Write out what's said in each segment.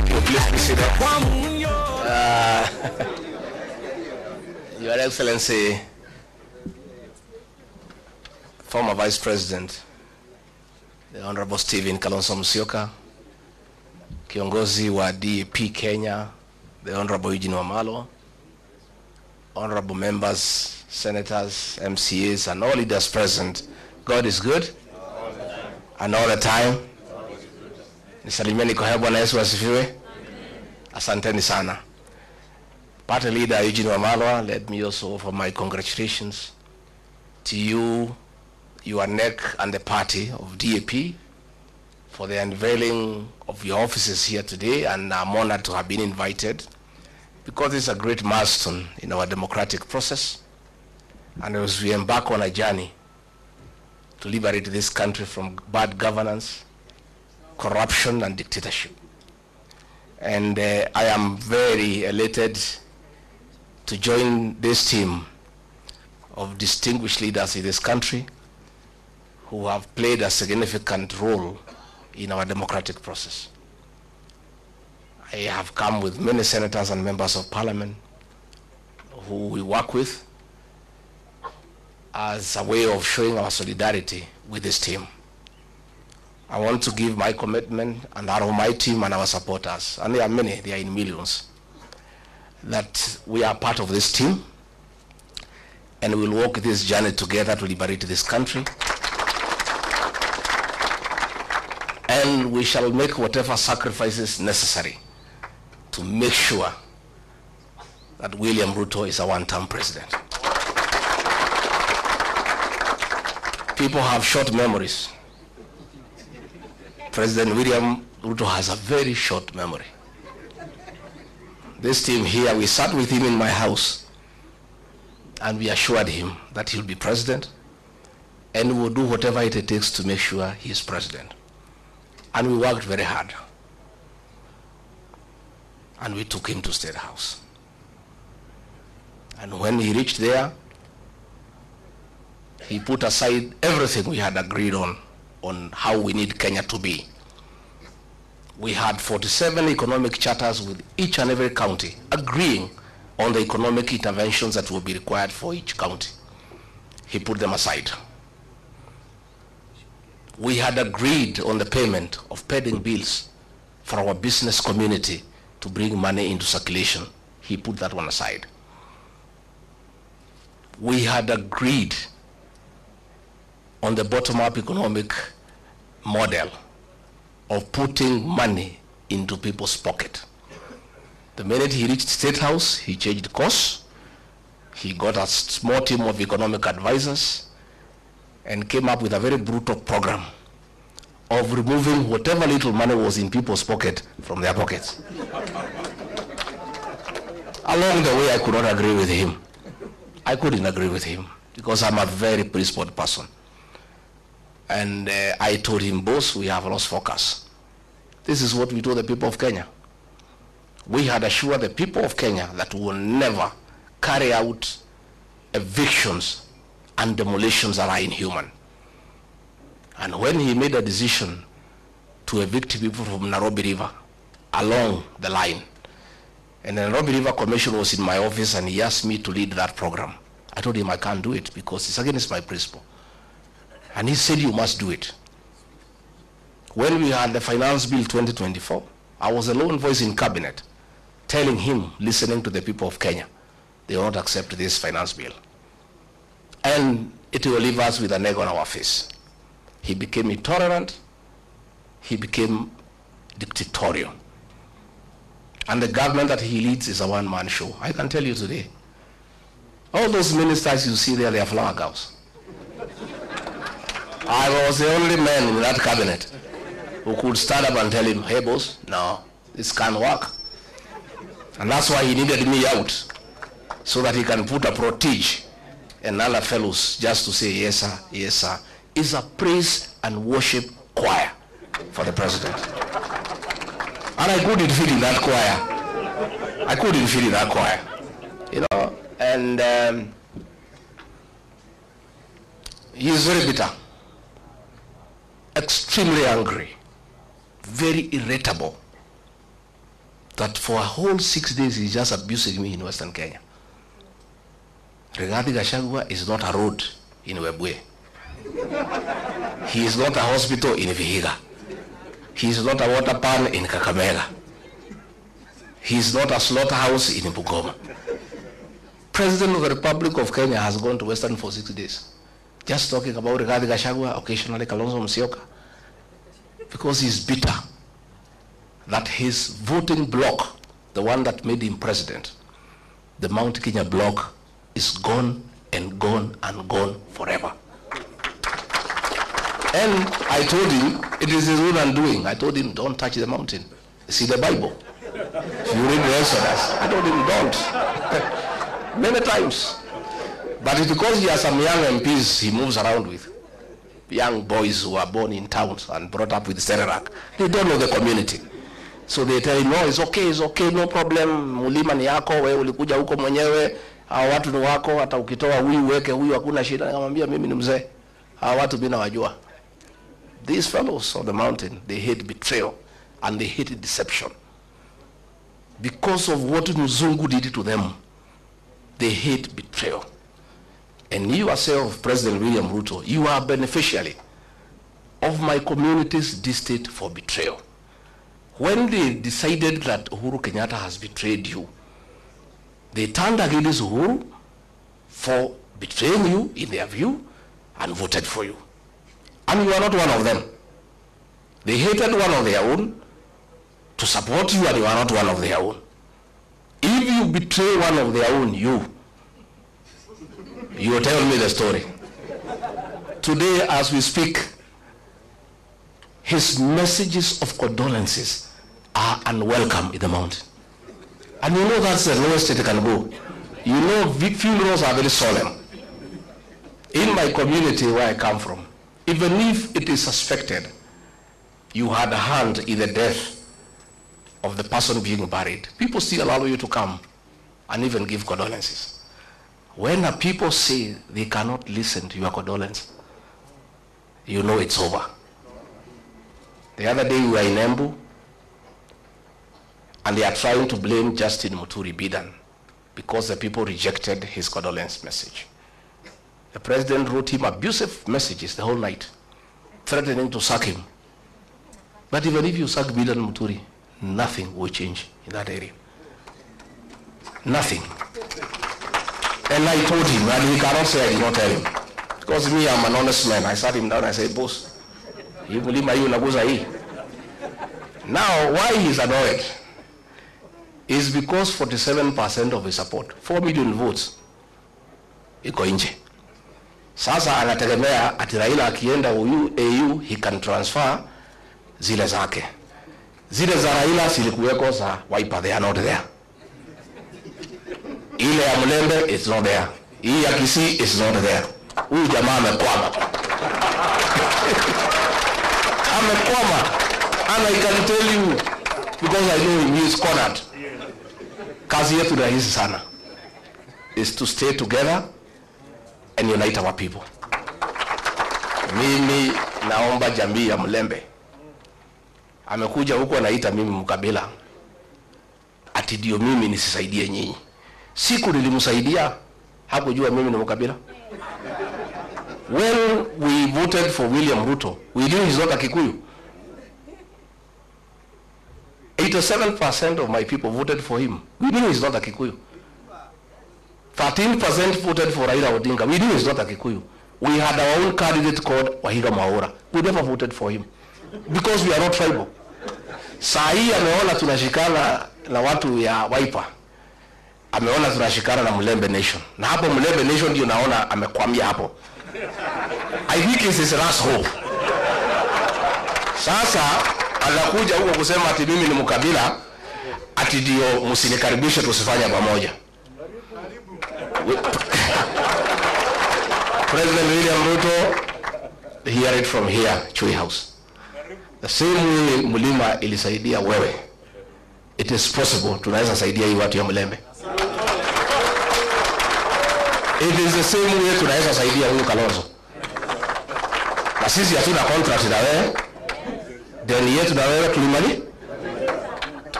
Please be seated. Your Excellency, former Vice President, the Honorable Stephen Kalonzo Musyoka, Kiongozi wa DAP Kenya, the Honorable Eugene Wamalwa, honorable members, senators, MCAs, and all leaders present. God is good, and all the time. Nisalimieni kwa Bwana Yesu asifiwe. Asanteni sana. Party leader Eugene Wamalwa, let me also offer my congratulations to you, your NEC, and the party of DAP for the unveiling of your offices here today, and I'm honored to have been invited because it's a great milestone in our democratic process, and as we embark on a journey to liberate this country from bad governance, corruption, and dictatorship. And I am very elated to join this team of distinguished leaders in this country who have played a significant role in our democratic process. I have come with many senators and members of parliament who we work with as a way of showing our solidarity with this team. I want to give my commitment and that of my team and our supporters, and there are many, they are in millions, that we are part of this team and we'll walk this journey together to liberate this country. And we shall make whatever sacrifices necessary to make sure that William Ruto is a one-term president. People have short memories. President William Ruto has a very short memory. This team here, we sat with him in my house and we assured him that he'll be president and we will do whatever it takes to make sure he is president. And we worked very hard. And we took him to State House. And when he reached there, he put aside everything we had agreed on how we need Kenya to be. We had 47 economic charters with each and every county agreeing on the economic interventions that will be required for each county. He put them aside. We had agreed on the payment of pending bills for our business community to bring money into circulation. He put that one aside. We had agreed on the bottom-up economic model of putting money into people's pocket. The minute he reached State House, he changed course. He got a small team of economic advisors and came up with a very brutal program of removing whatever little money was in people's pocket from their pockets. Along the way, I could not agree with him. I couldn't agree with him because I'm a very principled person. And I told him, boss, we have lost focus. This is what we told the people of Kenya. We had assured the people of Kenya that we will never carry out evictions and demolitions that are inhuman. And when he made a decision to evict people from Nairobi River along the line, and the Nairobi River Commission was in my office and he asked me to lead that program, I told him I can't do it because it's against my principle. And he said, you must do it. When we had the Finance Bill 2024, I was a lone voice in cabinet telling him, listening to the people of Kenya, they will not accept this finance bill. And it will leave us with an egg on our face. He became intolerant. He became dictatorial. And the government that he leads is a one-man show. I can tell you today, all those ministers you see there, they are flower girls. I was the only man in that cabinet who could stand up and tell him, hey boss, no, this can't work. And that's why he needed me out, so that he can put a protege and other fellows just to say, yes sir, yes sir. It's a praise and worship choir for the president. And I couldn't fit in that choir. I couldn't fit in that choir. You know, and he is very bitter, extremely angry, very irritable. that for a whole 6 days he's just abusing me in Western Kenya. Rigathi Gachagua is not a road in Webuye. He is not a hospital in Vihiga. He is not a water pan in Kakamega. He is not a slaughterhouse in Bungoma. President of the Republic of Kenya has gone to Western for 6 days. Just talking about Rigathi Gachagua, occasionally Kalonzo Musyoka, because he's bitter that his voting bloc, the one that made him president, the Mount Kenya bloc, is gone and gone and gone forever. And I told him, it is his own undoing. I told him, don't touch the mountain. See the Bible. If you read the Exodus, I told him, don't. Many times. But it's because he has some young MPs he moves around with. Young boys who are born in towns and brought up with Sererak. They don't know the community. So they tell him, no, it's okay, no problem. Mulima ni yako, wewe ulikuja huko mwenyewe. Hawa watu ni wako, hata ukitoa huyu weke huyu hakuna shida. Nikamwambia mimi ni mzee. Hawa watu mimi nawajua. These fellows on the mountain, they hate betrayal and they hate deception. Because of what Mzungu did to them, they hate betrayal. And you yourself, President William Ruto, you are a beneficiary of my community's distaste for betrayal. When they decided that Uhuru Kenyatta has betrayed you, they turned against Uhuru for betraying you in their view and voted for you. And you are not one of them. They hated one of their own to support you, and you are not one of their own. If you betray one of their own, you will tell me the story. Today, as we speak, his messages of condolences are unwelcome in the mountain. And you know that's the lowest it can go. You know funerals are very solemn. In my community where I come from, even if it is suspected you had a hand in the death of the person being buried, people still allow you to come and even give condolences. When the people say they cannot listen to your condolence, you know it's over. The other day we were in Embu, and they are trying to blame Justin Muturi Bidan because the people rejected his condolence message. The president wrote him abusive messages the whole night, threatening to sack him. But even if you sack Bidan Muturi, nothing will change in that area. Nothing. And I told him, and he cannot say I did not tell him. Because me, I'm an honest man. I sat him down and I said, boss, you believe my now, why he is annoyed is because 47% of his support, 4 million votes, iko nje. Sasa anategemea ati Raila akienda AU, he can transfer zile zake. Zile za Raila zilikuweko za Wiper, they are not there. Ile ya Mlembe is not there. Hii ya Kisii is not there. Huyu jamaa amekwama. Amekwama. And I can tell you, because I know him, he is cornered. Kazi yetu rahisi sana is to stay together and unite our people. Mimi naomba jamii ya Mlembe. Amekuja huko anaita mimi mkabila. Ati ndio mimi nisisaidie nyinyi. Siku nilimsaidia, hakujua mimi ni mkabila. When we voted for William Ruto, we knew he's not a Kikuyu. 87% of my people voted for him. We knew he's not a Kikuyu. 13% voted for Raila Odinga. We knew he's not a Kikuyu. We had our own candidate called Wahiga Mwaura. We never voted for him. Because we are not tribal. Saa hii ameona tunashikana na watu ya Wiper. Ameona tunashikana na Mlembe Nation. Na hapo Mlembe Nation ndio naona amekwamia hapo. I think it's his last hope. Sasa anakuja huko kusema ati mimi ni mkabila, ati ndio msinikaribishe tusifanye pamoja. President William Ruto, hear it from here, Chui House. The same way Mulima ilisaidia wewe, it is possible tunaweza saidia hii watu ya Mlembe. It is the same way tunaweza saidia huyu Kalonzo. Na sisi hatuna contract na wewe. Deni yetu na wewe tulimali.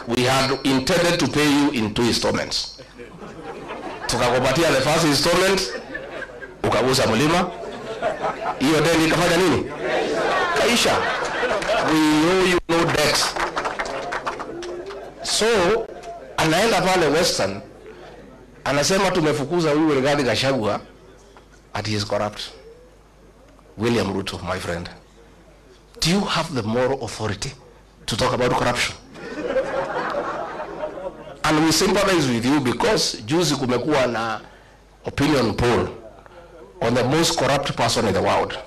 we had intended to pay you in 2 installments. Tukakupatia the first installment, ukagusa mlima. Hiyo deni ikafanya nini? Kaisha. We owe you no debt. So, anaenda pale Western, anasema tumefukuza huyu Rigathi Gachagua, and he is corrupt. William Ruto, my friend, do you have the moral authority to talk about corruption? And we sympathize with you because juzi kumekuwa na opinion poll on the most corrupt person in the world.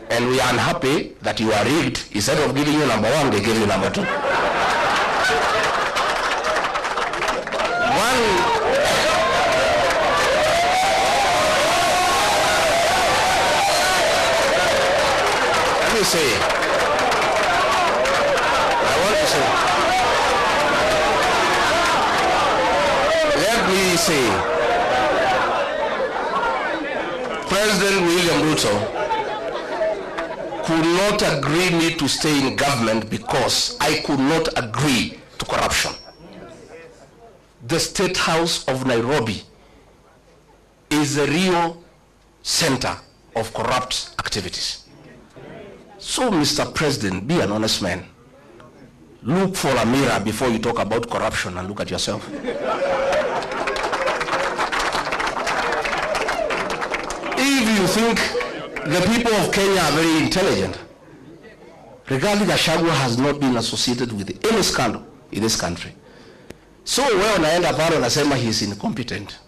And we are unhappy that you are rigged. Instead of giving you number 1, they give you number 2. Let me say, I want to say, let me say, President William Ruto could not agree me to stay in government because I could not agree to corruption. The State House of Nairobi is the real center of corrupt activities. So, Mr. President, be an honest man. Look for a mirror before you talk about corruption and look at yourself. If you think the people of Kenya are very intelligent, Rigathi Gachagua has not been associated with any scandal in this country. So wewe unaenda pale unasema he is incompetent.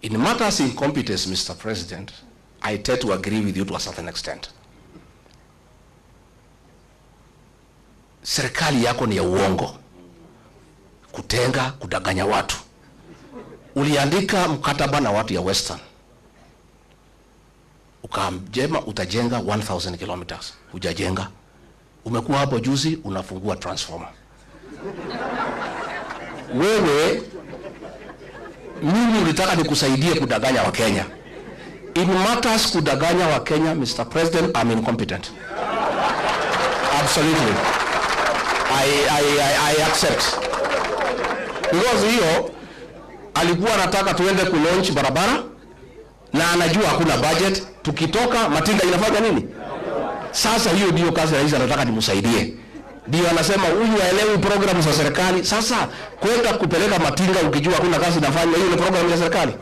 In matters of incompetence, Mr. President, I tend to agree with you to a certain extent. Serikali yako ni ya uongo, kutenga, kudanganya watu. Uliandika mkataba na watu ya Western, ukamjema utajenga 1000 kilometers, hujajenga. Umekuwa hapo juzi unafungua transformer. Wewe, mimi ulitaka nikusaidie kudanganya wa Kenya. In matters kudanganya wa Kenya, Mr. President, I'm incompetent. Absolutely. I accept. Because hiyo alikuwa anataka tuende kulaunch barabara na anajua hakuna budget, tukitoka matinga inafanya nini? Sasa hiyo ndio kazi rais anataka nimsaidie. Ndio anasema huyu haelewi programu za serikali. Sasa kwenda kupeleka matinga ukijua hakuna kazi inafanya, hiyo ni programu ya serikali.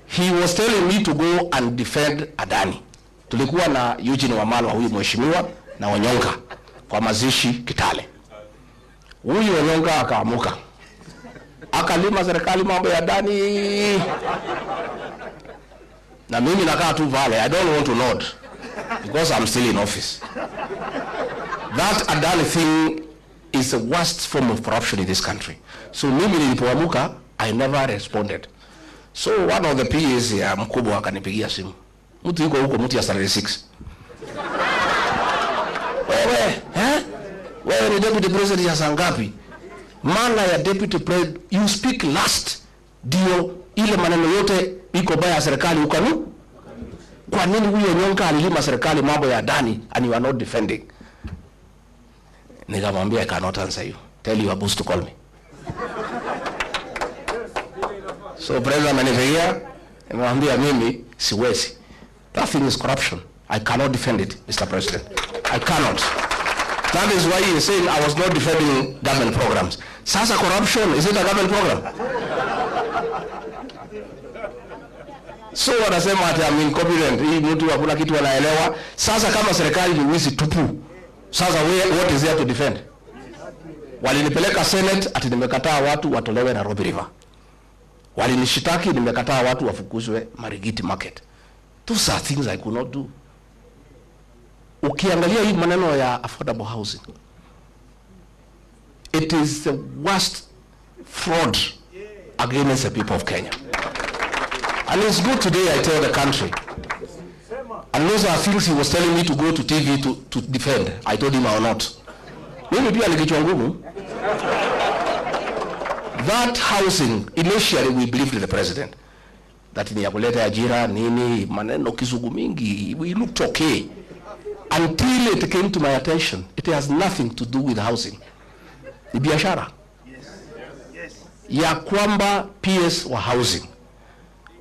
He was telling me to go and defend Adani. Tulikuwa na Eugene Wamalwa, huyu mheshimiwa, na Onyonga kwa mazishi Kitale. Huyu Onyonga akaamuka, akalima serikali mambo ya Adani, na mimi nakaa tu vale. I don't want to nod because I'm still in office. That Adani thing is the worst form of corruption in this country. So mimi nilipoamuka, I never responded. So one of the PAs ya mkubwa akanipigia simu. Mtu yuko huko, mtu ya Saturday 6. Wewe ni deputy president ya sangapi? Maana ya deputy president, you speak last. Dio ile maneno yote iko baya ya serikali ukanu. Kwa nini huyo Onyonga alilima serikali mambo ya Adani and you are not defending? Nikamwambia I cannot answer you. Tell your boss to call me. So president amenifikia, nimemwambia mimi siwezi. That thing is corruption. I cannot defend it, Mr. President. I cannot. That is why he is saying I was not defending government programs. Sasa corruption, is it a government program? So wanasema ati I'm incompetent. Hii mtu hakuna kitu anaelewa. Sasa kama serikali ni wizi tupu, sasa what is there to defend? Walinipeleka Senate ati nimekataa watu watolewe Nairobi River. Walinishitaki nimekataa watu wafukuzwe Marigiti Market. Those are things I could not do. Ukiangalia hii maneno ya affordable housing, it is the worst fraud against the people of Kenya. And it's good today I tell the country. And those are things he was telling me to go to TV to defend. I told him I will not. Mimi pia nikichwa ngumu. That housing, initially we believed in the president. That ni ya kuleta ajira nini, maneno kizungu mingi, we looked okay. Until it came to my attention, it has nothing to do with housing. Ni biashara. Ya kwamba PS wa housing.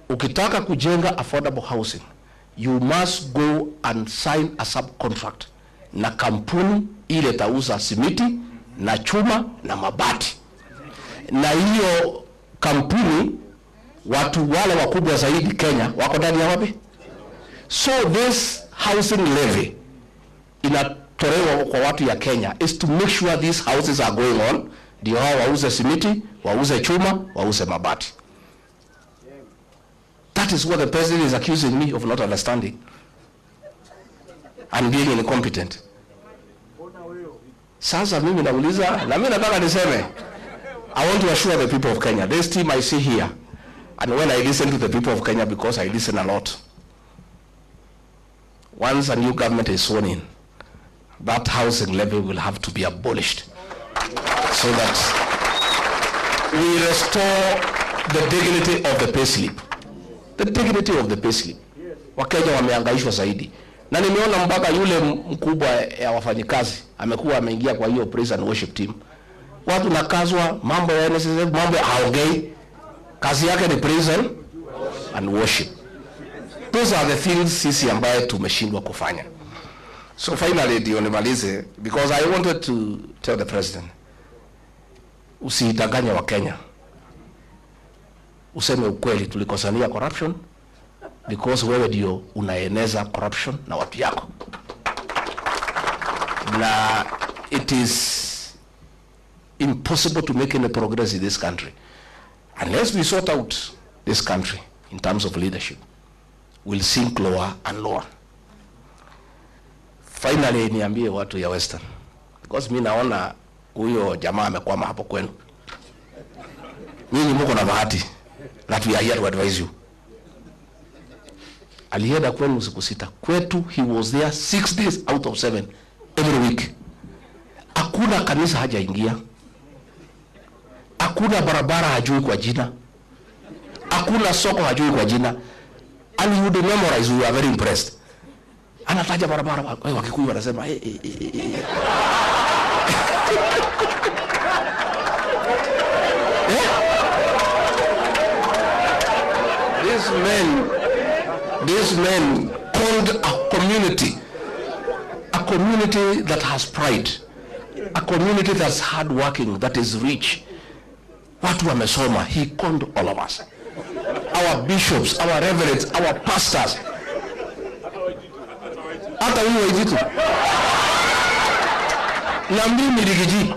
Ukitaka kujenga affordable housing, you must go and sign a subcontract na kampuni ile tauza simiti na chuma na mabati. Na hiyo kampuni watu wale wakubwa zaidi Kenya wako ndani ya wapi? So this housing levy inatolewa kwa watu ya Kenya is to make sure these houses are going on, ndio hao wauze simiti, wauze chuma, wauze mabati. That is what the president is accusing me of not understanding and being incompetent. Sasa mimi nauliza, na mimi nataka niseme, I want to assure the people of Kenya, this team I see here, and when I listen to the people of Kenya, because I listen a lot, once a new government is sworn in, that housing levy will have to be abolished so that we restore the dignity of the payslip. The dignity of the payslip. Wakenya wamehangaishwa zaidi. Na nimeona mpaka yule mkubwa ya wafanyikazi amekuwa ameingia kwa hiyo praise and worship team. Watu nakazwa mambo ya NSSF, mambo ya haongei. Kazi yake ni praise and worship. Those are the things sisi ambaye tumeshindwa kufanya. So finally ndio nimalize, because I wanted to tell the president, usidanganye wa Kenya. Useme ukweli, tulikosania corruption, because wewe ndio unaeneza corruption na watu yako. Na it is impossible to make any progress in this country unless we sort out this country in terms of leadership. We'll sink lower and lower. Finally niambie watu ya Western, because mimi naona huyo jamaa amekwama hapo kwenu. Nyinyi mko na bahati that we are here to advise you. Alienda kwenu siku 6. Kwetu he was there 6 days out of 7 every week. Hakuna kanisa hajaingia. Hakuna barabara hajui kwa jina. Hakuna soko hajui kwa jina. And you would memorize, we are very impressed. Anataja barabara, Wakikuyu wanasema These men called a community that has pride, a community that's hardworking, that is rich. Watu wamesoma. He called all of us, our bishops, our reverends, our pastors. Hata huyo Waititu na mimi Rigiji,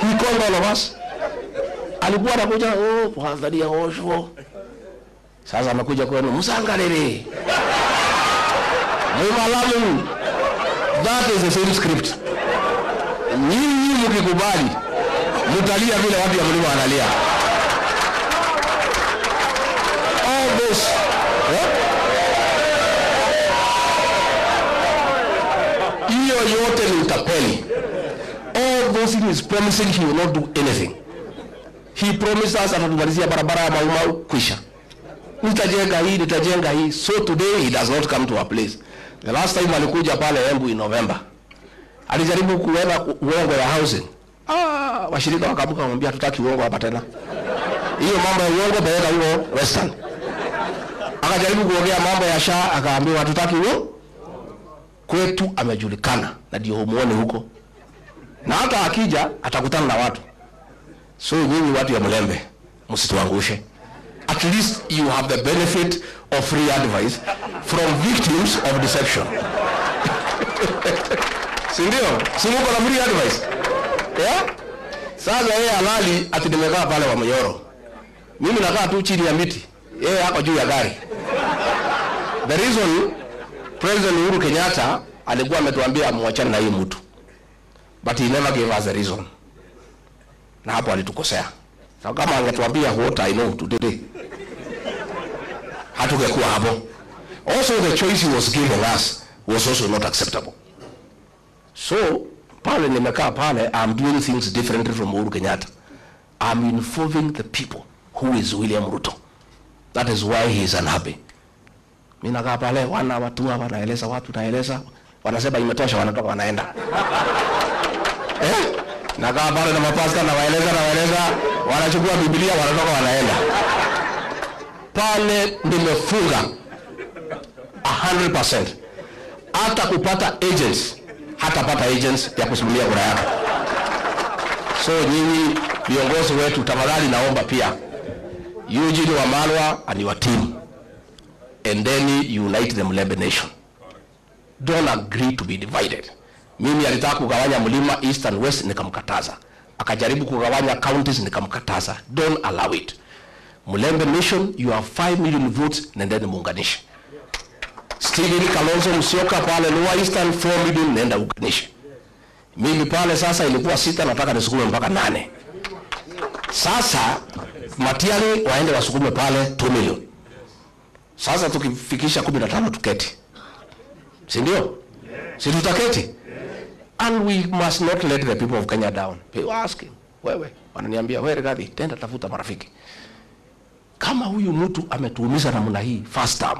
he called all of us. Alikuwa anakuja, kuangalia osho. Sasa amekuja kwenu, Musangalele, Mumalamu. That is the same script. Nyinyi mkikubali mtalia vile watu ya mlima wanalia. All this hiyo yote ni utapeli. All those things promising he will not do anything. He promised us atatubalizia barabara ya Mau kwisha. Nitajenga hii. So today he does not come to our place. The last time alikuja pale Embu in November, alijaribu kuweka uongo ya housing. Washirika wakabuka kumwambia tutaki uongo hapa tena. Hiyo mambo ya uongo peleka huko Western. Akajaribu kuongea mambo ya SHA, akaambiwa tutaki uongo. Kwetu amejulikana na ndio muone huko. Na hata akija atakutana na watu. So nyinyi watu ya Mlembe, msituangushe. At least you have the benefit of free advice from victims of deception. Sindio? Simuko na free advice. Yeah? Sasa yeye halali ati nimekaa pale wa Mnyoro. Mimi nakaa tu chini ya miti. Yeye hako juu ya gari. The reason President Uhuru Kenyatta alikuwa ametuambia muachane na hii mtu, but he never gave us a reason. Na hapo alitukosea. Na kama angetuambia what I know today, hatungekuwa hapo. Also the choice he was giving us was also not acceptable. So pale nimekaa pale, I'm doing things differently from Uhuru Kenyatta. I'm involving the people who is William Ruto. That is why he is unhappy. Mimi nakaa pale watu naeleza watu, naeleza wanasema imetosha, wanatoka wanaenda. Na kama pale na mapasta na waeleza wanachukua Biblia wanatoka wanaenda. Pale nimefunga 100%. Hata kupata agents, hatapata agents ya kusimamia kura yako. So nyinyi viongozi wetu, tafadhali naomba pia Eugene Wamalwa and your team, and then unite the Mulembe nation. Don't agree to be divided. Mimi alitaka kugawanya mlima east and west, nikamkataza. Akajaribu kugawanya counties, nikamkataza. Don't allow it. Mulembe nation, you have 5 million votes, nendeni muunganishe. Stephen Kalonzo Musyoka pale Lower Eastern 4 million, nenda uunganishe. Mimi pale sasa ilikuwa 6, nataka nisukume mpaka 8. Sasa Matiang'i waende wasukume pale 2 million. Sasa tukifikisha 15 tuketi. Si ndio? Si tutaketi? And we must not let the people of Kenya down. People asking, wewe, wananiambia, wewe Rigathi, tenda tafuta marafiki. Kama huyu mtu ametuumiza namna hii first term,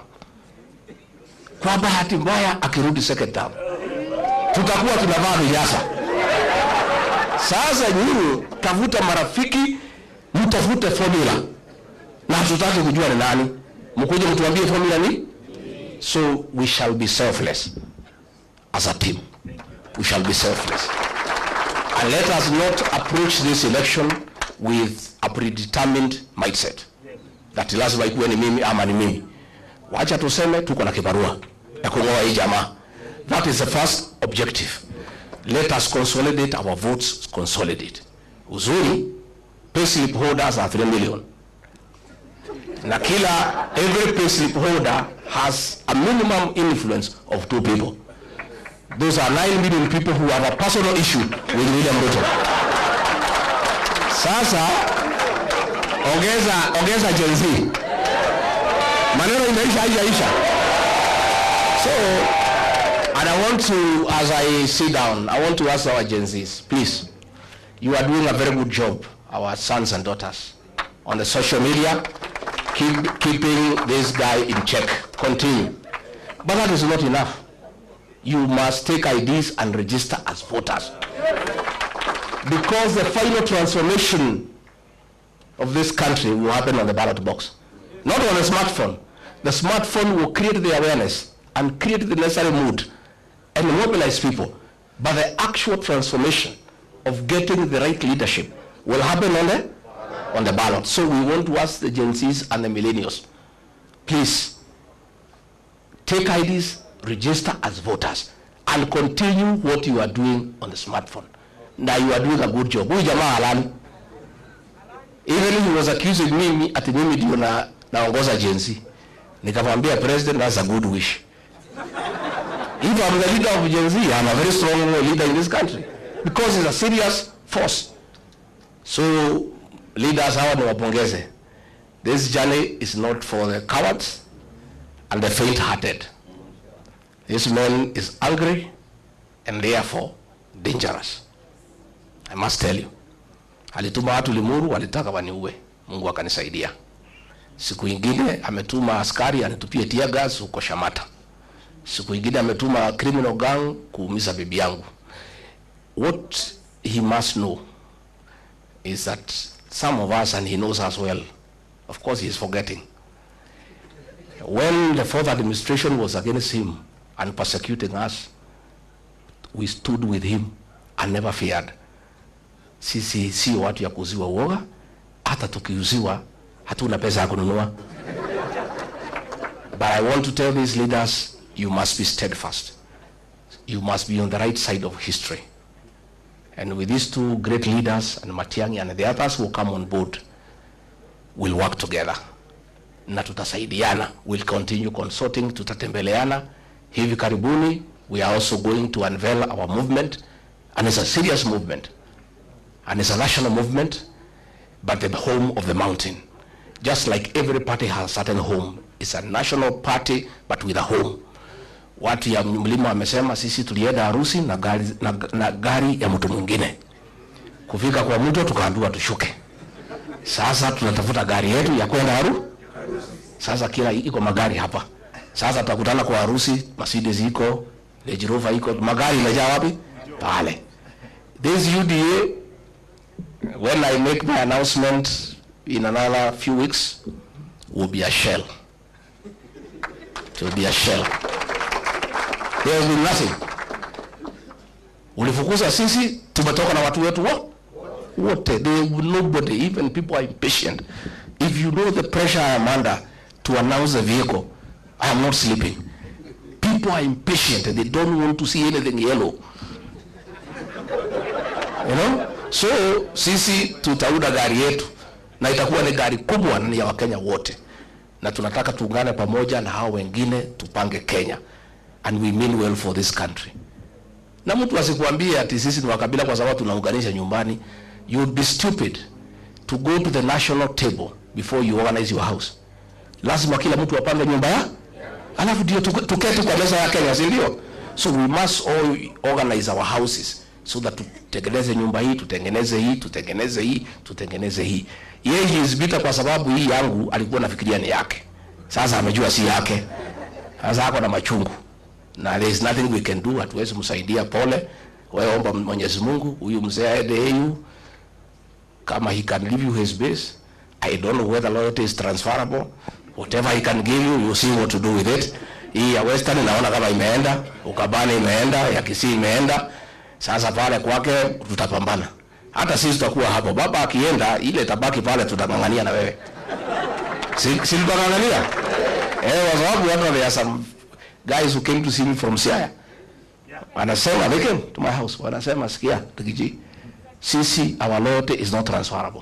kwa bahati mbaya akirudi second term, tutakuwa tunavaa vinyasa. Sasa nyinyi tafuta marafiki, mtafute formula. Na tutaki kujua ni nani. Mkuje mtuambie formula ni? So we shall be selfless as a team. We shall be selfless. And let us not approach this election with a predetermined mindset. That lazima ikuwe ni mimi ama ni mimi. Wacha tuseme tuko na kibarua ya kungoa hii jamaa. That is the first objective. Let us consolidate our votes, consolidate. Uzuri, payslip holders are 3 million. Na every payslip holder has a minimum influence of 2 people. Those are 9 million people who have a personal issue with William Ruto. Sasa, ongeza Gen Z. Maneno inaisha. So, and I want to, as I sit down, I want to ask our Gen Zs, please, you are doing a very good job, our sons and daughters, on the social media, keeping this guy in check. Continue. But that is not enough. You must take IDs and register as voters. Because the final transformation of this country will happen on the ballot box. Not on a smartphone. The smartphone will create the awareness and create the necessary mood and mobilize people. But the actual transformation of getting the right leadership will happen on the ballot. So we want to ask the Gen Zs and the millennials, please take IDs, register as voters, and continue what you are doing on the smartphone. Now you are doing a good job. Huyu jamaa halali. Even if he was accusing me ati mimi ndio naongoza Gen Z. Nikamwambia president, that's a good wish. If I'm the leader of Gen Z, I'm a very strong leader in this country. Because it's a serious force. So leaders hawa ni wapongeze. This journey is not for the cowards and the faint-hearted. This man is angry and therefore dangerous. I must tell you. Alituma watu Limuru walitaka waniue. Mungu akanisaidia. Siku ingine ametuma askari anitupie tear gas huko Shamata. Siku ingine ametuma criminal gang kuumiza bibi yangu. What he must know is that some of us, and he knows us well, of course he is forgetting. When the fourth administration was against him and persecuting us, we stood with him and never feared. Sisi si watu ya kuziwa uoga, hata tukiuziwa hatuna pesa ya kununua. But I want to tell these leaders, you must be steadfast. You must be on the right side of history. And with these two great leaders, and Matiang'i and the others who come on board, we'll work together. Na tutasaidiana. We'll continue consulting, tutatembeleana. Hivi karibuni, we are also going to unveil our movement. And it's a serious movement. And it's a national movement, but the home of the mountain. Just like every party has a certain home. It's a national party, but with a home. Watu ya mlima wamesema sisi tulienda harusi na gari ya mtu mwingine. Kufika kwa mtu tukaambiwa tushuke. Sasa tunatafuta gari yetu ya kwenda harusi. Sasa kila iko magari hapa. Sasa tutakutana kwa harusi, Mercedes iko, Range Rover iko, magari imejaa wapi? Pale. This UDA, when I make my announcement in another few weeks, will be a shell. It will be a shell. There will be nothing. Ulifukuza sisi, tumetoka na watu wetu wote. Nobody, even people are impatient. If you know the pressure I am under to announce the vehicle, I am not sleeping. People are impatient and they don't want to see anything yellow. You know? So, sisi tutauda gari yetu na itakuwa ni gari kubwa na ya Wakenya wote. Na tunataka tuungane pamoja na hao wengine tupange Kenya. And we mean well for this country. Na mtu asikuambie ati sisi ni wakabila kwa sababu tunaunganisha nyumbani. You would be stupid to go to the national table before you organize your house. Lazima kila mtu apange nyumba ya, alafu ndio tuketi kwa meza ya Kenya, si ndio? So we must all organize our houses so that tutengeneze nyumba hii, tutengeneze hii, tutengeneze hii, tutengeneze hii. Yeye is bitter kwa sababu hii yangu alikuwa anafikiria ni yake. Sasa amejua si yake. Sasa ako na machungu. Na there is nothing we can do. Hatuwezi msaidia, pole. Wewe omba Mwenyezi Mungu huyu mzee aende AU kama he can give you his base. I don't know whether loyalty is transferable. Whatever he can give you, you see what to do with it. Hii ya Western naona kama imeenda, Ukabani imeenda, ya Kisii imeenda. Sasa pale kwake tutapambana. Hata sisi tutakuwa hapo. Baba akienda ile tabaki pale tutangangania na wewe. Si tutangangania. Kwa sababu hata there are some guys who came to see me from Siaya. Wanasema they came to my house. Wanasema sikia Tukiji. Sisi our loyalty is not transferable.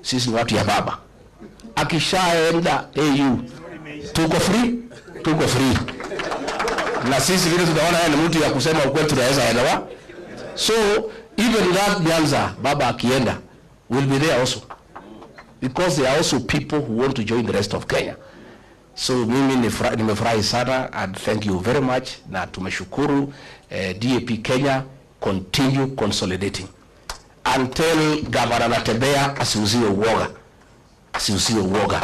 Sisi ni watu ya baba. Akishaenda AU tuko free. Na sisi vile tunaona yeye ni mtu ya kusema ukweli tunaweza elewa. So even that Nyanza baba akienda will be there also. Because there are also people who want to join the rest of Kenya. So mimi nimefurahi sana and thank you very much na tumeshukuru. DAP Kenya continue consolidating. Until Governor Natembeya asiuziwe uoga.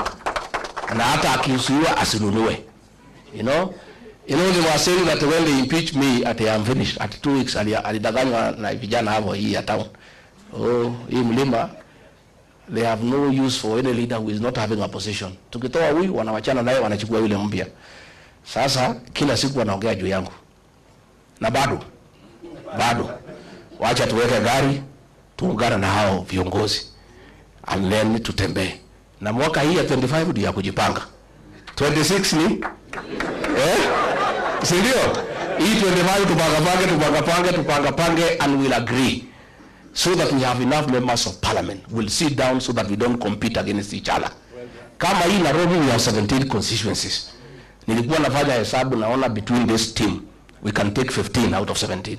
Na hata akiuziwa asinunue. You know they were saying that when they impeach me at I am finished at 2 weeks alidanganywa na vijana hapo hii ya town. Hii mlima they have no use for any leader who is not having a position. Tukitoa huyu wanawachana naye wanachukua yule mpya. Sasa kila siku wanaongea juu yangu. Na bado wacha tuweke gari tuungane na hao viongozi and then tutembee. Na mwaka hii ya 25 ndio ya kujipanga. 26 ni si ndio? Hii 25 tupangapange and we'll agree so that we have enough members of parliament. We'll sit down so that we don't compete against each other. Kama hii Nairobi we have 17 constituencies. Nilikuwa nafanya hesabu naona between this team we can take 15 out of 17.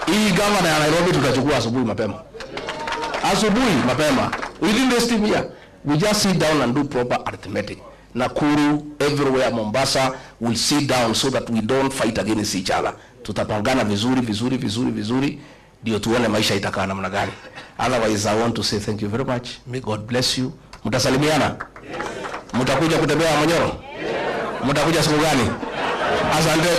Hii governor ya Nairobi tutachukua asubuhi mapema. Within this team here, we just sit down and do proper arithmetic. Nakuru, everywhere, Mombasa, will sit down so that we don't fight against each other. Tutapangana vizuri, ndio tuone maisha itakaa namna gani. Otherwise, I want to say thank you very much. May God bless you. Mtasalimiana? Mtakuja kutembea Manyoro? Mtakuja siku gani? Asante.